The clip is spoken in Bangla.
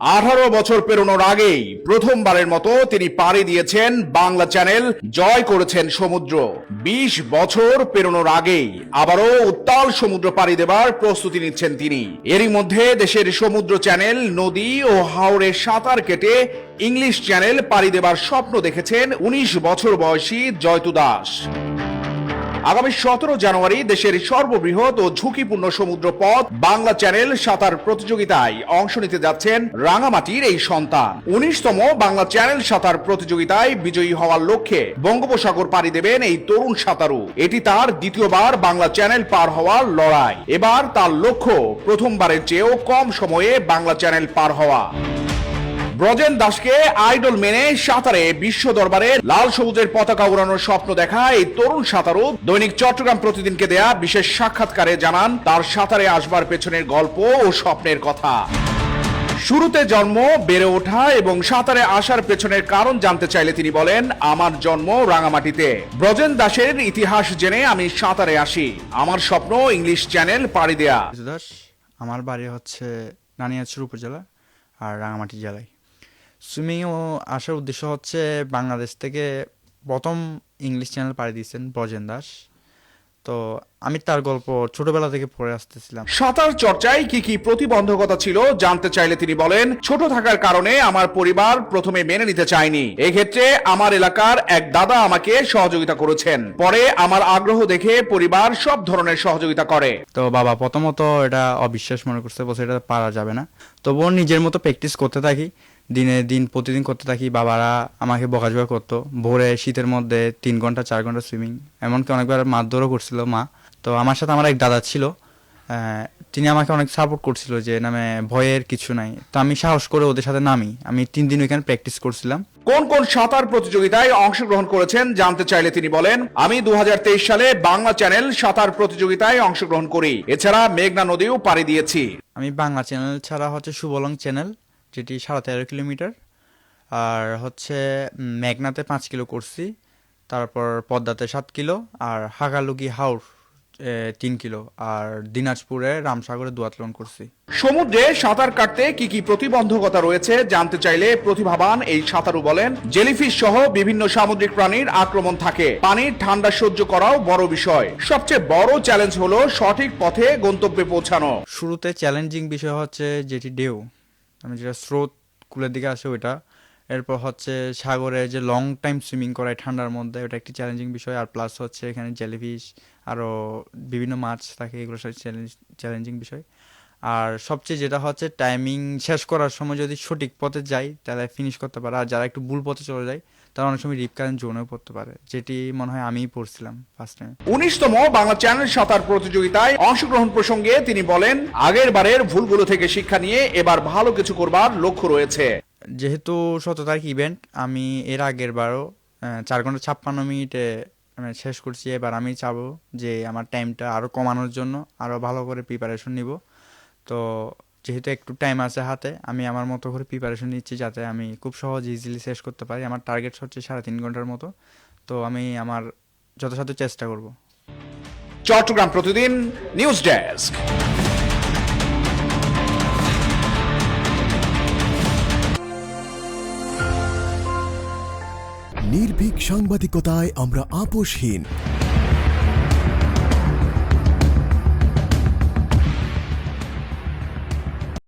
18 বছর পেরোনোর আগেই প্রথমবারের মতো তিনি পাড়ি দিয়েছেন বাংলা চ্যানেল, জয় করেছেন সমুদ্র। 20 বছর পেরোনোর আগেই আবারও উত্তাল সমুদ্র পাড়ি দেবার প্রস্তুতি নিচ্ছেন তিনি। এরই মধ্যে দেশের সমুদ্র চ্যানেল, নদী ও হাওরে সাঁতার কেটে ইংলিশ চ্যানেল পাড়ি দেবার স্বপ্ন দেখেছেন 19 বছর বয়সী জয়তু দাস। আগামী 17 জানুয়ারি দেশের সর্ববৃহৎ ও ঝুঁকিপূর্ণ সমুদ্র পথ বাংলা চ্যানেল সাঁতার প্রতিযোগিতায় অংশ নিতে যাচ্ছেন রাঙামাটির এই সন্তান। 19তম বাংলা চ্যানেল সাঁতার প্রতিযোগিতায় বিজয়ী হওয়ার লক্ষ্যে বঙ্গোপসাগর পাড়ি দেবেন এই তরুণ সাঁতারু। এটি তার দ্বিতীয়বার বাংলা চ্যানেল পার হওয়ার লড়াই। এবার তার লক্ষ্য প্রথমবারের চেয়েও কম সময়ে বাংলা চ্যানেল পার হওয়া। ব্রজেন দাসকে আইডল মেনে সাঁতারে বিশ্ব দরবারে লাল সবুজের পতাকা উড়ানোর স্বপ্ন দেখা এই তরুণ সাঁতারু দৈনিক চট্টগ্রাম প্রতিদিনকে দেয়া বিশেষ সাক্ষাৎকারে জানান তার সাঁতারে আসবার পেছনের গল্প ও স্বপ্নের কথা। শুরুতে জন্ম, বেড়ে ওঠা এবং সাঁতারে আসার পেছনের কারণ জানতে চাইলে তিনি বলেন, আমার জন্ম রাঙামাটিতে। ব্রজেন দাসের ইতিহাস জেনে আমি সাঁতারে আসি। আমার স্বপ্ন ইংলিশ চ্যানেল পাড়ি দেয়া। আমার বাড়ি হচ্ছে নানিয়ারচর উপজেলা আর রাঙামাটি জেলায়। সুইমিং ও আসার উদ্দেশ্য হচ্ছে বাংলাদেশ থেকে প্রথম ইংলিশ চ্যানেল পাড়ি দিয়েছেন ব্রজেন দাস। তো আমি তার গল্প ছোটবেলা থেকে পড়ে আসতেছিলাম। সাঁতার চর্চায় কি কি প্রতিবন্ধকতা ছিল জানতে চাইলে তিনি বলেন, ছোট থাকার কারণে আমার পরিবার প্রথমে মেনে নিতে চায়নি। এই ক্ষেত্রে আমার এলাকার এক দাদা আমাকে সহযোগিতা করেছেন। পরে আমার আগ্রহ দেখে পরিবার সব ধরনের সহযোগিতা করে। তো বাবা প্রথমত এটা অবিশ্বাস মনে করছে, বলছে এটা পারা যাবে না। তবুও নিজের মতো প্র্যাকটিস করতে থাকি, দিনে দিন প্রতিদিন করতে থাকি। বাবারা আমাকে বকাঝকা করতো, ভোরে শীতের মধ্যে 3 ঘন্টা 4 ঘন্টা সুইমিং, এমনকি অনেকবার মারধরও করছিল মা। তো আমার সাথে আমার এক দাদা ছিল, তিনি আমাকে অনেক সাপোর্ট করছিল যে নামে ভয়ের কিছু নাই। তো আমি সাহস করে ওদের সাথে নামি। আমি 3 দিন ওইখানে প্র্যাকটিস করছিলাম। কোন কোন সাঁতার প্রতিযোগিতায় অংশগ্রহণ করেছেন জানতে চাইলে তিনি বলেন, আমি 2023 সালে বাংলা চ্যানেল সাঁতার প্রতিযোগিতায় অংশগ্রহণ করি। এছাড়া মেঘনা নদীও পাড়ি দিয়েছি। আমি বাংলা চ্যানেল ছাড়া হচ্ছে সুবলং চ্যানেল, যেটি 13.5 কিলোমিটার, আর হচ্ছে মেঘনাতে 5 কিলো করছি, তারপর পদ্মাতে 7 কিলো, আর হাগালুগি হাওর 3 কিলো, আর দিনাজপুরে রামসাগরে দুয়াতলন করছি। সমুদ্রে সাঁতার কাটতে কি কি প্রতিবন্ধকতা রয়েছে জানতে চাইলে প্রতিভাবান এই সাঁতারু বলেন, জেলিফিশ সহ বিভিন্ন সামুদ্রিক প্রাণীর আক্রমণ থাকে। পানির ঠান্ডা সহ্য করাও বড় বিষয়। সবচেয়ে বড় চ্যালেঞ্জ হলো সঠিক পথে গন্তব্যে পৌঁছানো। শুরুতে চ্যালেঞ্জিং বিষয় হচ্ছে যেটি ঢেউ, আমি যেটা স্রোত কুলের দিকে আসে ওইটা। এরপর হচ্ছে সাগরে যে লং টাইম সুইমিং করায় ঠান্ডার মধ্যে, ওটা একটি চ্যালেঞ্জিং বিষয়। আর প্লাস হচ্ছে এখানে জেলিফিশ আরও বিভিন্ন মাছ থাকে, এগুলো সব চ্যালেঞ্জিং বিষয়। আর সবচেয়ে যেটা হচ্ছে টাইমিং শেষ করার সময় যদি সঠিক পথে যাই তাহলে ফিনিশ করতে পারে, আর যারা একটু ভুল পথে চলে যায় তারা অনেক সময় রিপ কারেন্ট জোনেও পড়তে পারে, যেটি মনে হয় আমিই পড়ছিলাম ফার্স্ট টাইম। 19তম বাংলা চ্যানেল সাঁতার প্রতিযোগিতায় অংশগ্রহণ প্রসঙ্গে তিনি বলেন, আগের বারের ভুলগুলো থেকে শিক্ষা নিয়ে এবার ভালো কিছু করবার লক্ষ্য রয়েছে। যেহেতু 17 তারিখ ইভেন্ট, আমি এর আগের বারও 4 ঘন্টা 56 মিনিটে শেষ করছি। এবার আমি চাবো যে আমার টাইমটা আরও কমানোর জন্য আরও ভালো করে প্রিপারেশন নিব। তো যেহেতু একটু টাইম আছে হাতে, আমি আমার মতো করে প্রিপারেশন নিচ্ছি যাতে আমি খুব সহজ ইজিলি শেষ করতে পারি। আমার টার্গেট হচ্ছে 3.5 ঘন্টার মতো। তো আমি আমার যথাসাধ্য চেষ্টা করব। চট্টগ্রাম প্রতিদিন নিউজ ডেস্ক। নির্ভীক সাংবাদিকতায় আমরা আপোষহীন।